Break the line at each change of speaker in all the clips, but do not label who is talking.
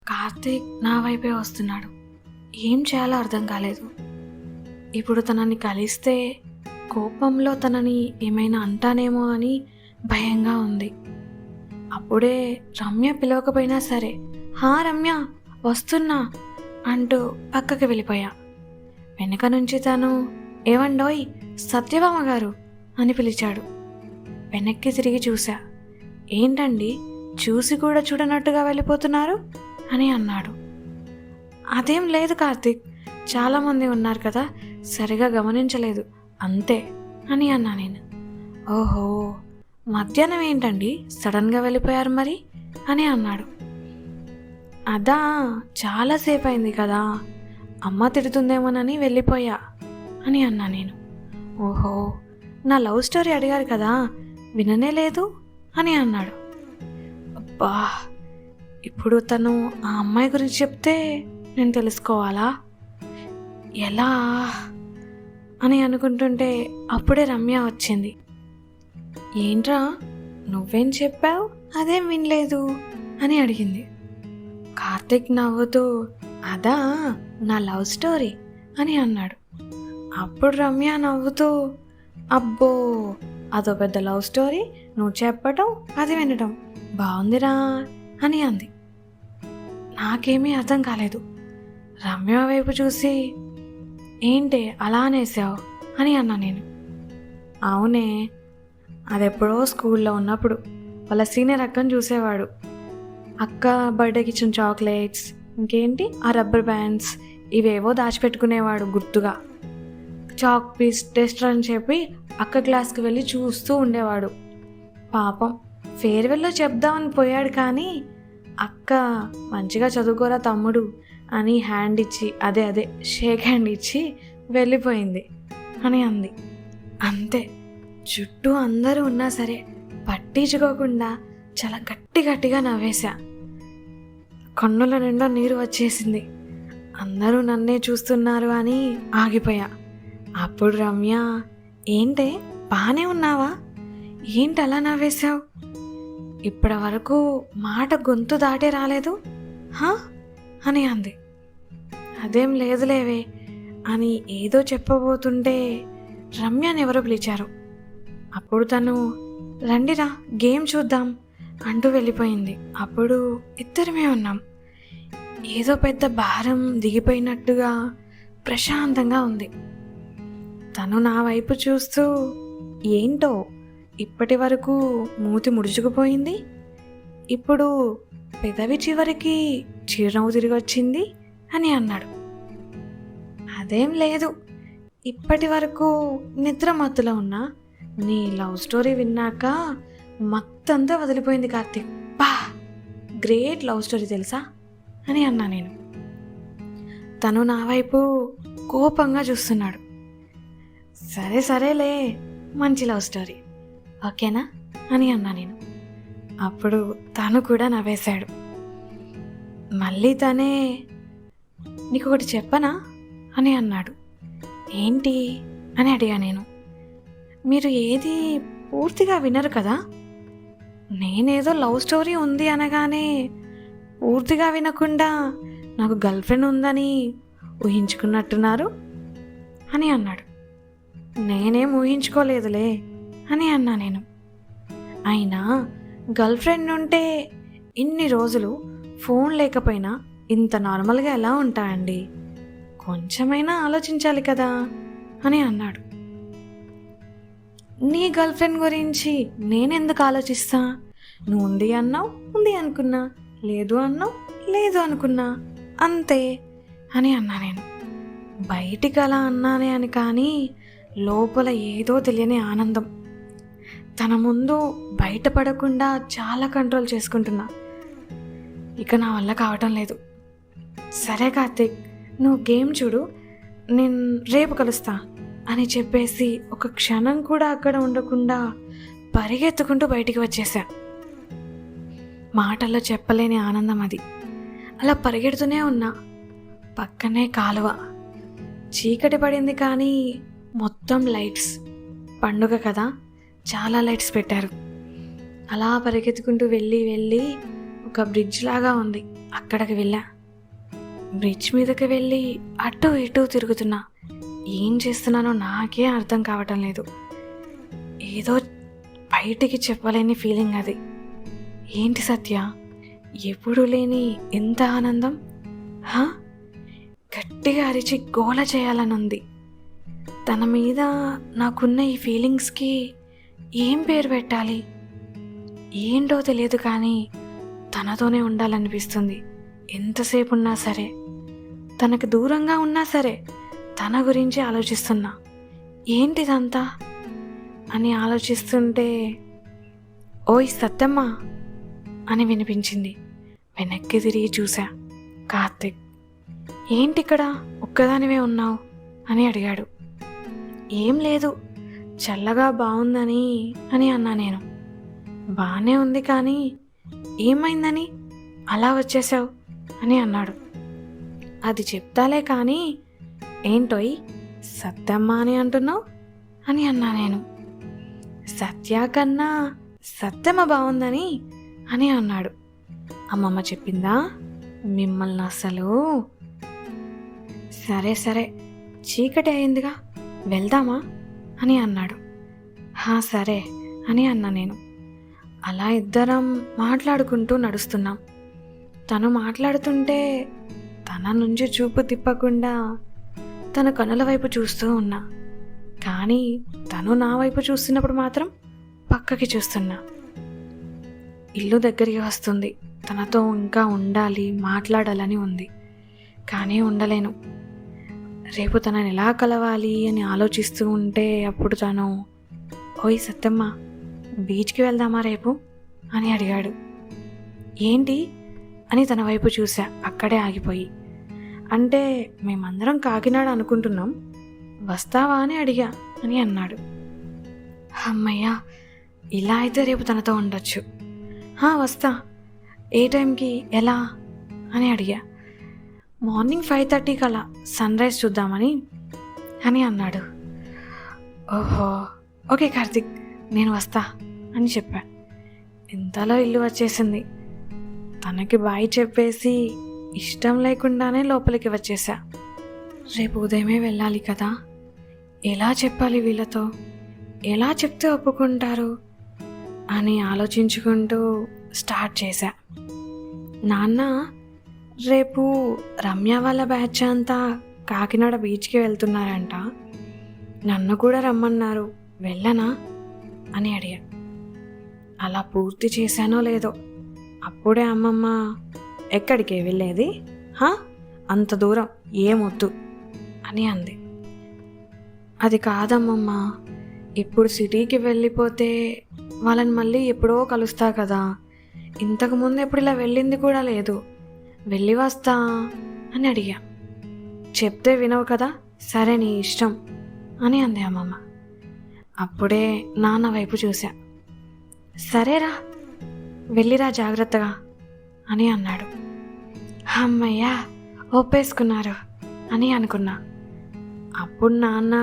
కార్తీక్ నా వైపే వస్తున్నాడు. ఏం చేయాలో అర్థం కాలేదు. ఇప్పుడు తనని కలిస్తే కోపంలో తనని ఏమైనా అంటానేమో అని భయంగా ఉంది. అప్పుడే రమ్య పిలవకపోయినా సరే, హా రమ్య వస్తున్నా అంటూ పక్కకి వెళ్ళిపోయా. వెనక నుంచి తను, ఏవండోయ్ సత్యభామ గారు అని పిలిచాడు. వెనక్కి తిరిగి చూసా. ఏంటండి చూసి కూడా చూడనట్టుగా వెళ్ళిపోతున్నారు అని అన్నాడు. అదేం లేదు కార్తీక్, చాలామంది ఉన్నారు కదా, సరిగా గమనించలేదు అంతే అని అన్నా నేను. ఓహో, మధ్యాహ్నం ఏంటండి సడన్గా వెళ్ళిపోయారు మరి అని అన్నాడు. అదా, చాలాసేపు అయింది కదా, అమ్మ తిడుతుందేమోనని వెళ్ళిపోయా అని అన్నా నేను. ఓహో, నా లవ్ స్టోరీ అడిగారు కదా, విననే లేదు అని అన్నాడు. అబ్బా, ఇప్పుడు తను ఆ అమ్మాయి గురించి చెప్తే నేను తెలుసుకోవాలా, ఎలా అని అనుకుంటుంటే అప్పుడే రమ్య వచ్చింది. ఏంట్రా నువ్వేం చెప్పావు, అదేం వినలేదు అని అడిగింది. కార్తీక్ నవ్వుతూ, అదా నా లవ్ స్టోరీ అని అన్నాడు. అప్పుడు రమ్య నవ్వుతూ, అబ్బో అదో పెద్ద లవ్ స్టోరీ, నువ్వు చెప్పటం అది వినటం బాగుందిరా అని అంది. నాకేమీ అర్థం కాలేదు. రమ్య వైపు చూసి, ఏంటి అలా అనేసావు అని అన్నా నేను. అవునే, అదెప్పుడో స్కూల్లో ఉన్నప్పుడు వాళ్ళ సీనియర్ అక్కని చూసేవాడు. అక్క బర్త్డేకి ఇచ్చిన చాక్లెట్స్, ఇంకేంటి ఆ రబ్బర్ బ్యాండ్స్, ఇవేవో దాచిపెట్టుకునేవాడు గుర్తుగా. చాక్ పీస్ టెస్ట్ అని చెప్పి అక్క క్లాస్కి వెళ్ళి చూస్తూ ఉండేవాడు. పాపం ఫేర్వెల్లో చెప్దామని పోయాడు, కానీ అక్క మంచిగా చదువుకోరా తమ్ముడు అని హ్యాండ్ ఇచ్చి, అదే షేక్ హ్యాండ్ ఇచ్చి వెళ్ళిపోయింది అని అంది. అంతే, చుట్టూ అందరూ ఉన్నా సరే పట్టించుకోకుండా చాలా గట్టిగా నవ్వేశా. కన్నుల నిండా నీరు వచ్చేసింది. అందరూ నన్నే చూస్తున్నారు అని ఆగిపోయా. అప్పుడు రమ్య, ఏంటే బానే ఉన్నావా, ఏంటి అలా నవ్వేశావు, ఇప్పటి వరకు మాట గొంతు దాటే రాలేదు హా అని అంది. అదేం లేదులేవే అని ఏదో చెప్పబోతుంటే రమ్యని ఎవరో పిలిచారు. అప్పుడు తను, రండిరా గేమ్ చూద్దాం అంటూ వెళ్ళిపోయింది. అప్పుడు ఇద్దరమే ఉన్నాం. ఏదో పెద్ద భారం దిగిపోయినట్టుగా ప్రశాంతంగా ఉంది. తను నా వైపు చూస్తూ, ఏంటో ఇప్పటి వరకు మూతి ముడుచుకుపోయింది, ఇప్పుడు పెదవి చివరికి చిరునవ్వు తిరిగి వచ్చింది అని అన్నాడు. అదేం లేదు, ఇప్పటి వరకు నిద్ర మత్తులో ఉన్నా, నీ లవ్ స్టోరీ విన్నాక మత్తంతా వదిలిపోయింది కార్తీక్. బా, గ్రేట్ లవ్ స్టోరీ తెలుసా అని అన్నా నేను. తను నా వైపు కోపంగా చూస్తున్నాడు. సరేలే, మంచి లవ్ స్టోరీ ఓకేనా అని అన్నా నేను. అప్పుడు తను కూడా నవ్వేశాడు. మళ్ళీ తనే, నీకు ఒకటి చెప్పనా అని అన్నాడు. ఏంటి అని అడిగా నేను. మీరు ఏది పూర్తిగా వినరు కదా, నేనేదో లవ్ స్టోరీ ఉంది అనగానే పూర్తిగా వినకుండా నాకు గర్ల్ ఫ్రెండ్ ఉందని ఊహించుకున్నట్టున్నారు అని అన్నాడు. నేనేం ఊహించుకోలేదులే అని అన్నా నేను. అయినా గర్ల్ ఫ్రెండ్ ఉంటే ఇన్ని రోజులు ఫోన్ లేకపోయినా ఇంత నార్మల్గా ఎలా ఉంటాయండి, కొంచెమైనా ఆలోచించాలి కదా అని అన్నాడు. నీ గర్ల్ ఫ్రెండ్ గురించి నేనెందుకు ఆలోచిస్తా, నువ్వు ఉంది అన్నావు ఉంది అనుకున్నా, లేదు అన్నావు లేదు అనుకున్నా, అంతే అని అన్నా నేను. బయటికి అలా అన్నానే అని, కానీ లోపల ఏదో తెలియని ఆనందం. తన ముందు బయటపడకుండా చాలా కంట్రోల్ చేసుకుంటున్నా. ఇక నా వల్ల కావటం లేదు. సరే కార్తీక్, నువ్వు గేమ్ చూడు, నేను రేపు కలుస్తా అని చెప్పేసి ఒక క్షణం కూడా అక్కడ ఉండకుండా పరిగెత్తుకుంటూ బయటికి వచ్చేసా. మాటల్లో చెప్పలేని ఆనందం అది. అలా పరిగెడుతూనే ఉన్నా. పక్కనే కాలువ, చీకటి పడింది కానీ మొత్తం లైట్స్, పండుగ కదా చాలా లైట్స్ పెట్టారు. అలా పరిగెత్తుకుంటూ వెళ్ళి ఒక బ్రిడ్జ్ లాగా ఉంది, అక్కడికి వెళ్ళా. బ్రిడ్జ్ మీదకి వెళ్ళి అటు ఇటు తిరుగుతున్నా. ఏం చేస్తున్నానో నాకే అర్థం కావటం లేదు. ఏదో బయటికి చెప్పలేని ఫీలింగ్ అది. ఏంటి సత్య, ఎప్పుడు లేని ఎంత ఆనందం! గట్టిగా అరిచి గోల చేయాలని ఉంది. తన మీద నాకున్న ఈ ఫీలింగ్స్కి ఏం పేరు పెట్టాలి ఏంటో తెలియదు, కానీ తనతోనే ఉండాలనిపిస్తుంది. ఎంతసేపు ఉన్నా సరే, తనకు దూరంగా ఉన్నా సరే తన గురించి ఆలోచిస్తున్నా. ఏంటిదంతా అని ఆలోచిస్తుంటే ఓయ్ సత్యమ్మ అని వినిపించింది. వెనక్కి తిరిగి చూసా. కార్తిక్. ఏంటిక్కడ ఒక్కదానివే ఉన్నావు అని అడిగాడు. ఏం లేదు, చల్లగా బాగుందని అని అన్నా నేను. బాగానే ఉంది, కానీ ఏమైందని అలా వచ్చేసావు అని అన్నాడు. అది చెప్తాలే కానీ ఏంటోయ్ సత్యమ్మ అని అంటున్నావు అని అన్నా నేను. సత్య కన్నా సత్యమ్మ బాగుందని అని అన్నాడు. అమ్మమ్మ చెప్పిందా మిమ్మల్ని అసలు? సరే సరే, చీకటి అయిందిగా, వెళ్దామా అని అన్నాడు. సరే అని అన్నా నేను. అలా ఇద్దరం మాట్లాడుకుంటూ నడుస్తున్నాం. తను మాట్లాడుతుంటే తన నుంచి చూపు తిప్పకుండా తన కనుల వైపు చూస్తూ ఉన్నా. కానీ తను నా వైపు చూస్తున్నప్పుడు మాత్రం పక్కకి చూస్తున్నా. ఇల్లు దగ్గరికి వస్తుంది. తనతో ఇంకా ఉండాలి, మాట్లాడాలని ఉంది, కానీ ఉండలేను. రేపు తనని ఎలా కలవాలి అని ఆలోచిస్తూ ఉంటే అప్పుడు తను ఓయ్ సత్యమ్మ, బీచ్కి వెళ్దామా రేపు అని అడిగాడు. ఏంటి అని తన వైపు చూసా, అక్కడే ఆగిపోయి. అంటే మేమందరం కాకినాడ అనుకుంటున్నాం, వస్తావా అని అడిగా అని అన్నాడు. అమ్మయ్యా, ఇలా అయితే రేపు తనతో ఉండొచ్చు. వస్తా. ఏ టైంకి, ఎలా అని అడిగా. మార్నింగ్ 5:30 అలా సన్ రైజ్ చూద్దామని అని అన్నాడు. ఓహో ఓకే కార్తిక్, నేను వస్తా అని చెప్పా. ఇంతలో ఇల్లు వచ్చేసింది. తనకి బాయ్ చెప్పేసి ఇష్టం లేకుండానే లోపలికి వచ్చేసా. రేపు ఉదయమే వెళ్ళాలి కదా, ఎలా చెప్పాలి వీళ్ళతో, ఎలా చెప్తే ఒప్పుకుంటారు అని ఆలోచించుకుంటూ స్టార్ట్ చేశా. నాన్న, రేపు రమ్య వాళ్ళ బ్యాచ్ అంతా కాకినాడ బీచ్కి వెళ్తున్నారంట, నన్ను కూడా రమ్మన్నారు, వెళ్ళనా అని అడిగా. అలా పూర్తి చేశానో లేదో అప్పుడే అమ్మమ్మ ఎక్కడికే వెళ్ళేది, అంత దూరం ఏమొద్దు అని అంది. అది కాదమ్మమ్మ, ఇప్పుడు సిటీకి వెళ్ళిపోతే వాళ్ళని మళ్ళీ ఎప్పుడో కలుస్తా కదా, ఇంతకుముందు ఎప్పుడు ఇలా వెళ్ళింది కూడా లేదు, వెళ్ళి వస్తా అని అడిగా. చెప్తే వినవు కదా, సరే నీ ఇష్టం అని అంది అమ్మమ్మ. అప్పుడే నాన్న వైపు చూసా. సరేరా, వెళ్ళిరా జాగ్రత్తగా అని అన్నాడు. అమ్మయ్యా, ఒప్పేసుకున్నారు అని అనుకున్నా. అప్పుడు నాన్న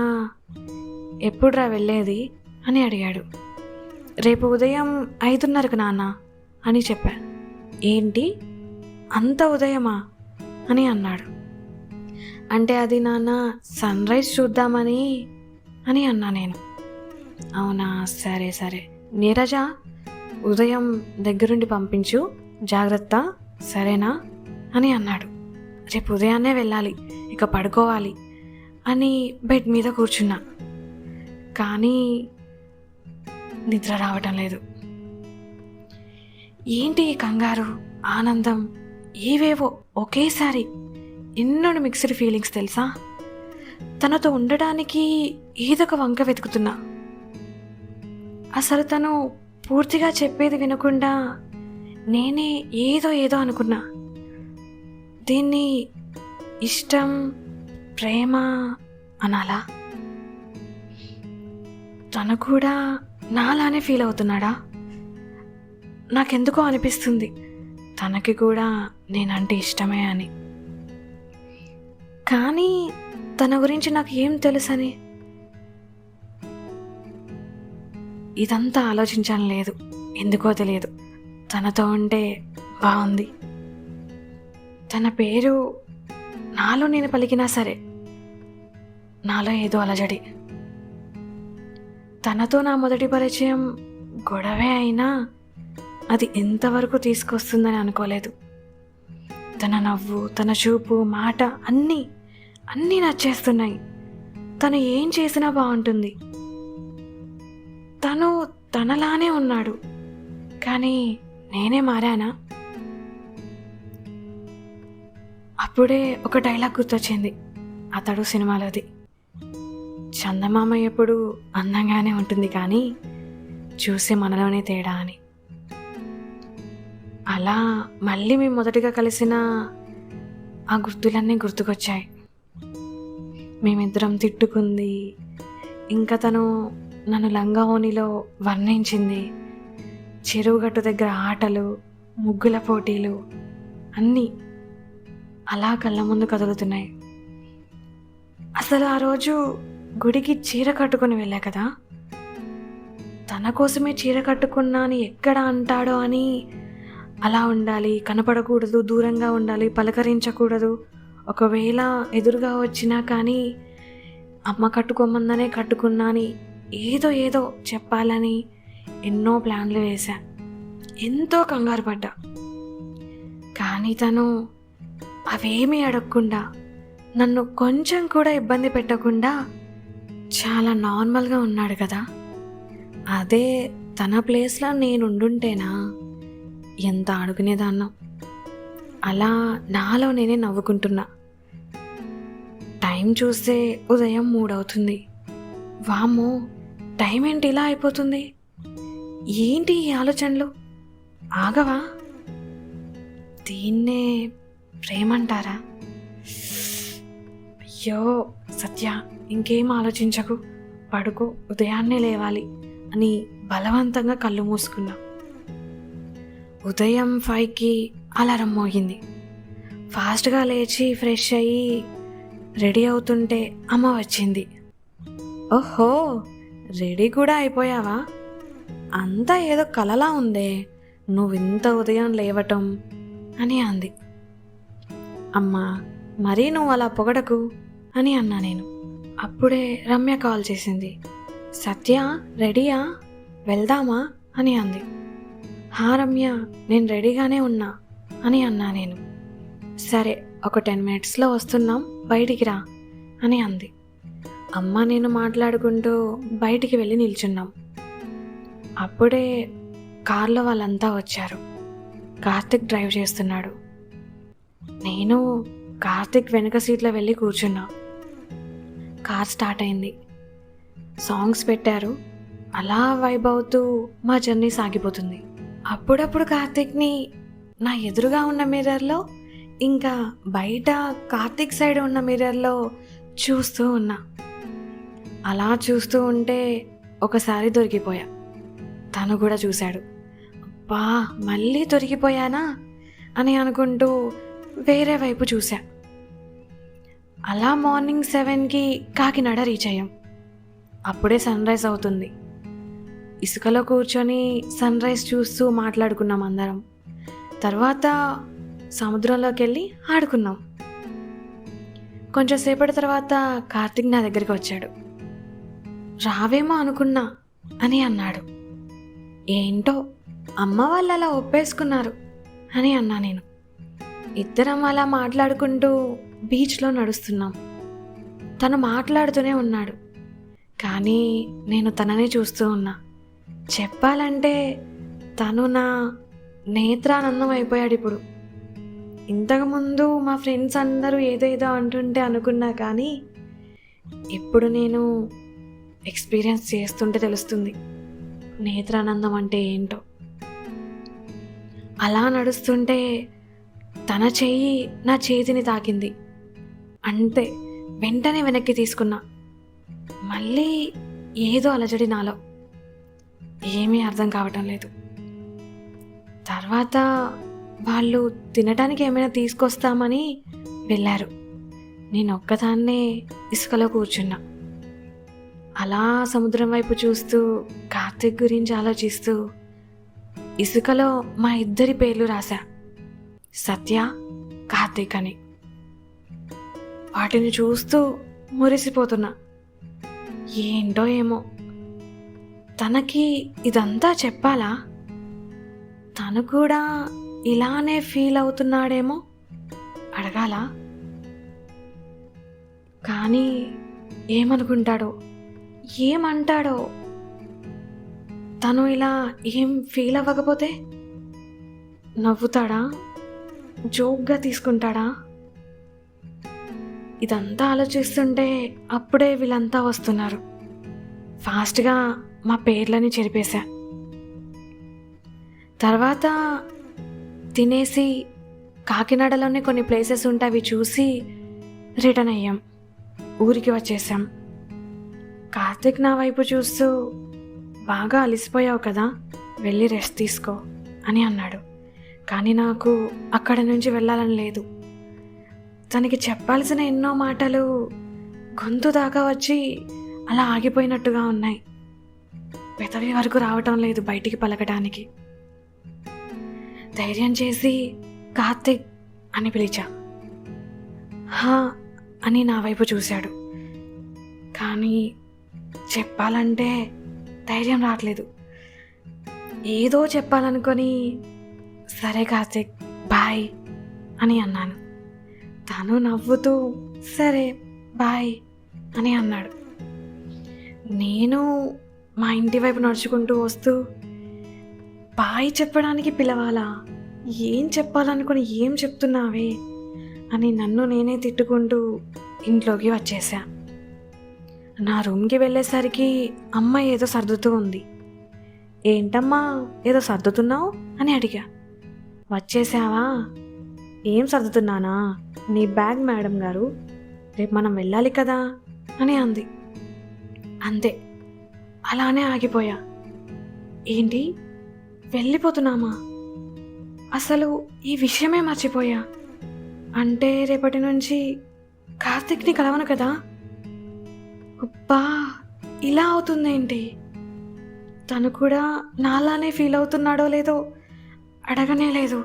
ఎప్పుడురా వెళ్ళేది అని అడిగాడు. రేపు ఉదయం 5:30కు నాన్న అని చెప్పా. ఏంటి అంత ఉదయమా అని అన్నాడు. అంటే అది నాన్న సన్ రైజ్ చూద్దామని అని అన్నా నేను. అవునా, సరే సరే, నీరజ ఉదయం దగ్గరుండి పంపించు, జాగ్రత్త, సరేనా అని అన్నాడు. రేపు ఉదయాన్నే వెళ్ళాలి, ఇక పడుకోవాలి అని బెడ్ మీద కూర్చున్నా. కానీ నిద్ర రావటం లేదు. ఏంటి ఈ కంగారు, ఆనందం, ఏవేవో ఒకేసారి ఎన్నో మిక్స్డ్ ఫీలింగ్స్ తెలుసా. తనతో ఉండడానికి ఏదొక వంక వెతుకుతున్నా. అసలు తను పూర్తిగా చెప్పేది వినకుండా నేనే ఏదో ఏదో అనుకున్నా. దీన్ని ఇష్టం, ప్రేమ అనాలా? తను కూడా నాలానే ఫీల్ అవుతున్నాడా? నాకెందుకో అనిపిస్తుంది తనకి కూడా నేనంటే ఇష్టమే అని. కానీ తన గురించి నాకు ఏం తెలుసని ఇదంతా ఆలోచించడం లేదు, ఎందుకో తెలియదు. తనతో ఉంటే బాగుంది. తన పేరు నాలో నేను పలికినా సరే నాలో ఏదో అలజడి. తనతో నా మొదటి పరిచయం గొడవే అయినా అది ఎంతవరకు తీసుకొస్తుందని అనుకోలేదు. తన నవ్వు, తన చూపు, మాట అన్నీ నచ్చేస్తున్నాయి. తను ఏం చేసినా బాగుంటుంది. తను తనలానే ఉన్నాడు, కానీ నేనే మారానా? అప్పుడే ఒక డైలాగ్ గుర్తొచ్చింది, అతడు సినిమాలోది. చందమామ ఎప్పుడు అందంగానే ఉంటుంది కానీ చూసే మనలోనే తేడా అని. అలా మళ్ళీ మేము మొదటిగా కలిసిన ఆ గుర్తులన్నీ గుర్తుకొచ్చాయి. మేమిద్దరం తిట్టుకుంది, ఇంకా తను నన్ను లంగా ఓణిలో వర్ణించింది, చెరువుగట్టు దగ్గర ఆటలు, ముగ్గుల పోటీలు అన్నీ అలా కళ్ళ ముందు కదులుతున్నాయి. అసలు ఆ రోజు గుడికి చీర కట్టుకుని వెళ్ళా కదా, తన కోసమే చీర కట్టుకున్నా అని ఎక్కడ అంటాడో అని అలా ఉండాలి, కనపడకూడదు, దూరంగా ఉండాలి, పలకరించకూడదు, ఒకవేళ ఎదురుగా వచ్చినా కానీ అమ్మ కట్టుకోమందనే కట్టుకున్నా అని ఏదో చెప్పాలని ఎన్నో ప్లాన్లు వేశా. ఎంతో కంగారు పడ్డా. కానీ తను అవేమీ అడగకుండా, నన్ను కొంచెం కూడా ఇబ్బంది పెట్టకుండా చాలా నార్మల్గా ఉన్నాడు కదా. అదే తన ప్లేస్లో నేనుండుంటేనా ఎంత అడుగునేదాన్నో. అలా నాలో నేనే నవ్వుకుంటున్నా. టైం చూస్తే ఉదయం 3 అవుతుంది. వామ్మో, టైం ఏంటి ఇలా అయిపోతుంది? ఏంటి ఈ ఆలోచనలు? ఆగవా? దీన్నే ప్రేమంటారా? అయ్యో సత్య, ఇంకేం ఆలోచించకు, పడుకో, ఉదయాన్నే లేవాలి అని బలవంతంగా కళ్ళు మూసుకున్నా. ఉదయం 5కి అలారం మోగింది. ఫాస్ట్గా లేచి ఫ్రెష్ అయ్యి రెడీ అవుతుంటే అమ్మ వచ్చింది. ఓహో, రెడీ కూడా అయిపోయావా? అంతా ఏదో కలలా ఉందే నువ్వు ఇంత ఉదయం లేవటం అని అంది. అమ్మా, మరీ నువ్వు అలా పొగడకు అని అన్నా నేను. అప్పుడే రమ్య కాల్ చేసింది. సత్య, రెడీయా, వెళ్దామా అని అంది. హా రమ్య, నేను రెడీగానే ఉన్నా అని అన్నా నేను. సరే, ఒక 10 మినిట్స్లో వస్తున్నాం, బయటికి రా అని అంది. అమ్మ నేను మాట్లాడుకుంటూ బయటికి వెళ్ళి నిల్చున్నాం. అప్పుడే కార్లో వాళ్ళంతా వచ్చారు. కార్తిక్ డ్రైవ్ చేస్తున్నాడు. నేను కార్తిక్ వెనక సీట్లో వెళ్ళి కూర్చున్నా. కార్ స్టార్ట్ అయింది. సాంగ్స్ పెట్టారు. అలా వైబ్ అవుతూ మా జర్నీ సాగిపోతుంది. అప్పుడప్పుడు కార్తిక్ని నా ఎదురుగా ఉన్న మిర్రర్లో, ఇంకా బయట కార్తిక్ సైడ్ ఉన్న మిర్రర్లో చూస్తూ ఉన్నా. అలా చూస్తూ ఉంటే ఒకసారి దొరికిపోయా. తను కూడా చూశాడు. అబ్బా, మళ్ళీ దొరికిపోయానా అని అనుకుంటూ వేరే వైపు చూసా. అలా మార్నింగ్ 7కి కాకినాడ రీచ్ అయ్యాం. అప్పుడే సన్ రైజ్ అవుతుంది. ఇసుకలో కూర్చొని సన్ రైజ్ చూస్తూ మాట్లాడుకున్నాం అందరం. తర్వాత సముద్రంలోకి వెళ్ళి ఆడుకున్నాం. కొంచెం సేపటి తర్వాత కార్తిక్ నా దగ్గరికి వచ్చాడు. రావేమో అనుకున్నా అని అన్నాడు. ఏంటో అమ్మ వాళ్ళు అలా ఒప్పేసుకున్నారు అని అన్నా నేను. ఇద్దరం అలా మాట్లాడుకుంటూ బీచ్లో నడుస్తున్నాం. తను మాట్లాడుతూనే ఉన్నాడు, కానీ నేను తననే చూస్తూ ఉన్నా. చెప్పాలంటే తను నా నేత్రానందం అయిపోయాడు ఇప్పుడు. ఇంతకుముందు మా ఫ్రెండ్స్ అందరూ ఏదేదో అంటుంటే అనుకున్నా, కానీ ఇప్పుడు నేను ఎక్స్పీరియన్స్ చేస్తుంటే తెలుస్తుంది నేత్రానందం అంటే ఏంటో. అలా నడుస్తుంటే తన చెయ్యి నా చేతిని తాకింది. అంతే, వెంటనే వెనక్కి తీసుకున్నా. మళ్ళీ ఏదో అలజడి నాలో, ఏమీ అర్థం కావటం లేదు. తర్వాత వాళ్ళు తినడానికి ఏమైనా తీసుకొస్తామని వెళ్ళారు. నేను ఒక్కదాన్నే ఇసుకలో కూర్చున్నా. అలా సముద్రం వైపు చూస్తూ కార్తిక్ గురించి ఆలోచిస్తూ ఇసుకలో మా ఇద్దరి పేర్లు రాశా. సత్య, కార్తీక్ అని. వాటిని చూస్తూ మురిసిపోతున్నా. ఏంటో ఏమో, తనకి ఇదంతా చెప్పాలా? తను కూడా ఇలానే ఫీల్ అవుతున్నాడేమో, అడగాలా? కానీ ఏమనుకుంటాడో, ఏమంటాడో? తను ఇలా ఏం ఫీల్ అవ్వకపోతే నవ్వుతాడా, జోక్గా తీసుకుంటాడా? ఇదంతా ఆలోచిస్తుంటే అప్పుడే వీళ్ళంతా వస్తున్నారు. ఫాస్ట్గా మా పేర్లని చెరిపేశా. తర్వాత తినేసి కాకినాడలోనే కొన్ని ప్లేసెస్ ఉంటే అవి చూసి రిటర్న్ అయ్యాం. ఊరికి వచ్చేసాం. కార్తీక్ నా వైపు చూస్తూ, బాగా అలసిపోయావు కదా, వెళ్ళి రెస్ట్ తీసుకో అని అన్నాడు. కానీ నాకు అక్కడి నుంచి వెళ్ళాలని లేదు. తనకి చెప్పాల్సిన ఎన్నో మాటలు గొంతు దాకా వచ్చి అలా ఆగిపోయినట్టుగా ఉన్నాయి. పెదవి వరకు రావటం లేదు బయటికి పలకడానికి. ధైర్యం చేసి కార్తీక్ అని పిలిచా. హా అని నా వైపు చూశాడు. కానీ చెప్పాలంటే ధైర్యం రావట్లేదు. ఏదో చెప్పాలనుకొని, సరే కార్తీక్ బాయ్ అని అన్నాను. తను నవ్వుతూ సరే బాయ్ అని అన్నాడు. నేను మా ఇంటి వైపు నడుచుకుంటూ వస్తూ, బాయ్ చెప్పడానికి పిలవాలా, ఏం చెప్పాలనుకుని ఏం చెప్తున్నావే అని నన్ను నేనే తిట్టుకుంటూ ఇంట్లోకి వచ్చేసా. నా రూమ్కి వెళ్ళేసరికి అమ్మ ఏదో సర్దుతూ ఉంది. ఏంటమ్మా ఏదో సర్దుతున్నావు అని అడిగా. వచ్చేసావా? ఏం సర్దుతున్నానా? నీ బ్యాగ్ మేడం గారు, రేపు మనం వెళ్ళాలి కదా అని అంది. అంతే, అలానే ఆగిపోయా. ఏంటి, వెళ్ళిపోతున్నామా? అసలు ఈ విషయమే మర్చిపోయా. అంటే రేపటి నుంచి కార్తీక్ని కలవను కదా. అబ్బా, ఇలా అవుతుందేంటి? తను కూడా నాలానే ఫీల్ అవుతున్నాడో లేదో అడగనే లేదు.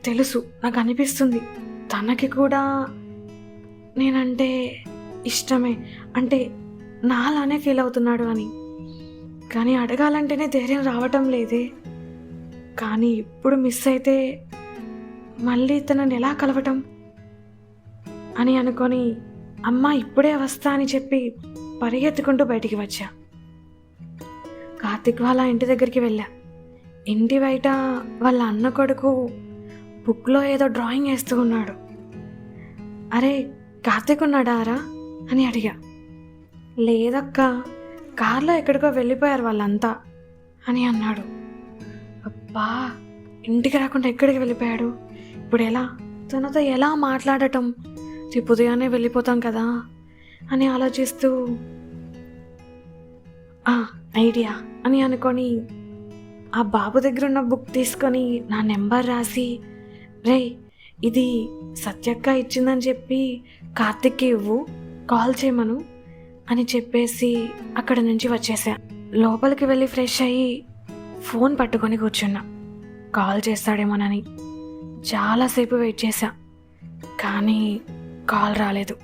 తెలుసు, నాకు అనిపిస్తుంది తనకి కూడా నేనంటే ఇష్టమే, అంటే నాలానే ఫీల్ అవుతున్నాడు అని. కానీ అడగాలంటేనే ధైర్యం రావటం లేదే. కానీ ఇప్పుడు మిస్ అయితే మళ్ళీ తనని ఎలా కలవటం అని అనుకొని, అమ్మ ఇప్పుడే వస్తా అని చెప్పి పరిగెత్తుకుంటూ బయటికి వచ్చా. కార్తీక్ వాళ్ళ ఇంటి దగ్గరికి వెళ్ళా. ఇంటి బయట వాళ్ళ అన్న కొడుకు బుక్లో ఏదో డ్రాయింగ్ వేస్తూ ఉన్నాడు. అరే కార్తీక్ ఉన్నాడారా అని అడిగా. లేదక్క, కార్లో ఎక్కడికో వెళ్ళిపోయారు వాళ్ళంతా అని అన్నాడు. అబ్బా, ఇంటికి రాకుండా ఎక్కడికి వెళ్ళిపోయాడు? ఇప్పుడు ఎలా, తనతో ఎలా మాట్లాడటం? రేపు ఉదయాన్నే వెళ్ళిపోతాం కదా అని ఆలోచిస్తూ, ఐడియా అని అనుకొని ఆ బాబు దగ్గర ఉన్న బుక్ తీసుకొని నా నెంబర్ రాసి, రే ఇది సత్యక్క ఇచ్చిందని చెప్పి కార్తిక్కి ఇవ్వు, కాల్ చేయమను అని చెప్పేసి అక్కడ నుంచి వచ్చేసా. లోపలికి వెళ్ళి ఫ్రెష్ అయ్యి ఫోన్ పట్టుకొని కూర్చున్నా, కాల్ చేస్తాడేమోనని. చాలాసేపు వెయిట్ చేశా, కానీ కాల్ రాలేదు.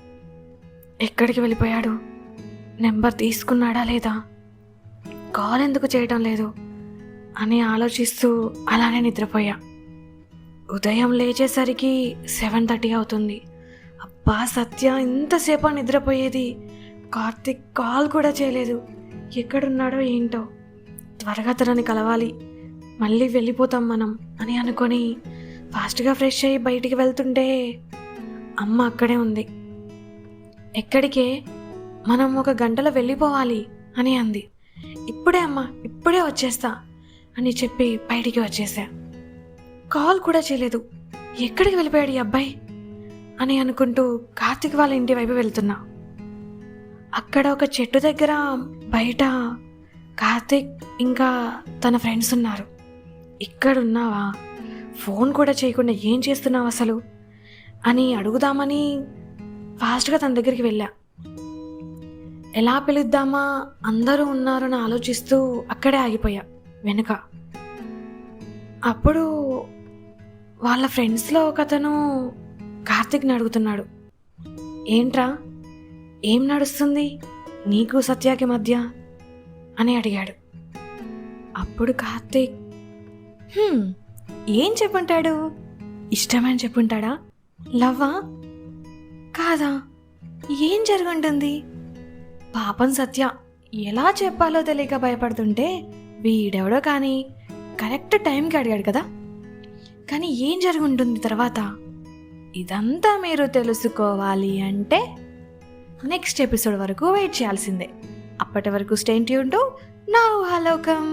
ఎక్కడికి వెళ్ళిపోయాడు? నెంబర్ తీసుకున్నాడా లేదా? కాల్ ఎందుకు చేయటం లేదు అని ఆలోచిస్తూ అలానే నిద్రపోయా. ఉదయం లేచేసరికి 7:30 అవుతుంది. అబ్బా సత్య, ఇంతసేపు నిద్రపోయేది? కార్తిక్ కాల్ కూడా చేయలేదు. ఎక్కడున్నాడో ఏంటో, త్వరగా తనని కలవాలి, మళ్ళీ వెళ్ళిపోతాం మనం అని అనుకొని ఫాస్ట్గా ఫ్రెష్ అయ్యి బయటికి వెళ్తుంటే అమ్మ అక్కడే ఉంది. ఎక్కడికే? మనం 1 గంటలో వెళ్ళిపోవాలి అని అంది. ఇప్పుడే అమ్మ, ఇప్పుడే వచ్చేస్తా అని చెప్పి బయటికి వచ్చేసా. కాల్ కూడా చేయలేదు. ఎక్కడికి వెళ్ళిపోయాడు ఈ అబ్బాయి అని అనుకుంటూ కార్తీక్ వాళ్ళ ఇంటి వైపు వెళ్తున్నా. అక్కడ ఒక చెట్టు దగ్గర బయట కార్తీక్ ఇంకా తన ఫ్రెండ్స్ ఉన్నారు. ఇక్కడున్నావా? ఫోన్ కూడా చేయకుండా ఏం చేస్తున్నావు అసలు అని అడుగుదామని ఫాస్ట్గా తన దగ్గరికి వెళ్ళా. ఎలా పిలుద్దామా, అందరూ ఉన్నారని ఆలోచిస్తూ అక్కడే ఆగిపోయా వెనుక. అప్పుడు వాళ్ళ ఫ్రెండ్స్లో ఒకతను కార్తిక్ని అడుగుతున్నాడు, ఏంట్రా ఏం నడుస్తుంది నీకు సత్యాకి మధ్య అని అడిగాడు. అప్పుడు కార్తీక్ ఏం చెప్పుంటాడు, ఇష్టమని చెప్పుంటాడా, లవ్వా కాదా, ఏం జరుగుంటుంది? పాపం సత్య ఎలా చెప్పాలో తెలియక భయపడుతుంటే వీడెవడో కానీ కరెక్ట్ టైంకి అడిగాడు కదా. కానీ ఏం జరుగుంటుంది తర్వాత, ఇదంతా మీరు తెలుసుకోవాలి అంటే నెక్స్ట్ ఎపిసోడ్ వరకు వెయిట్ చేయాల్సిందే. అప్పటి వరకు స్టే ట్యూన్డ్ టు నా ఊహాలోకం.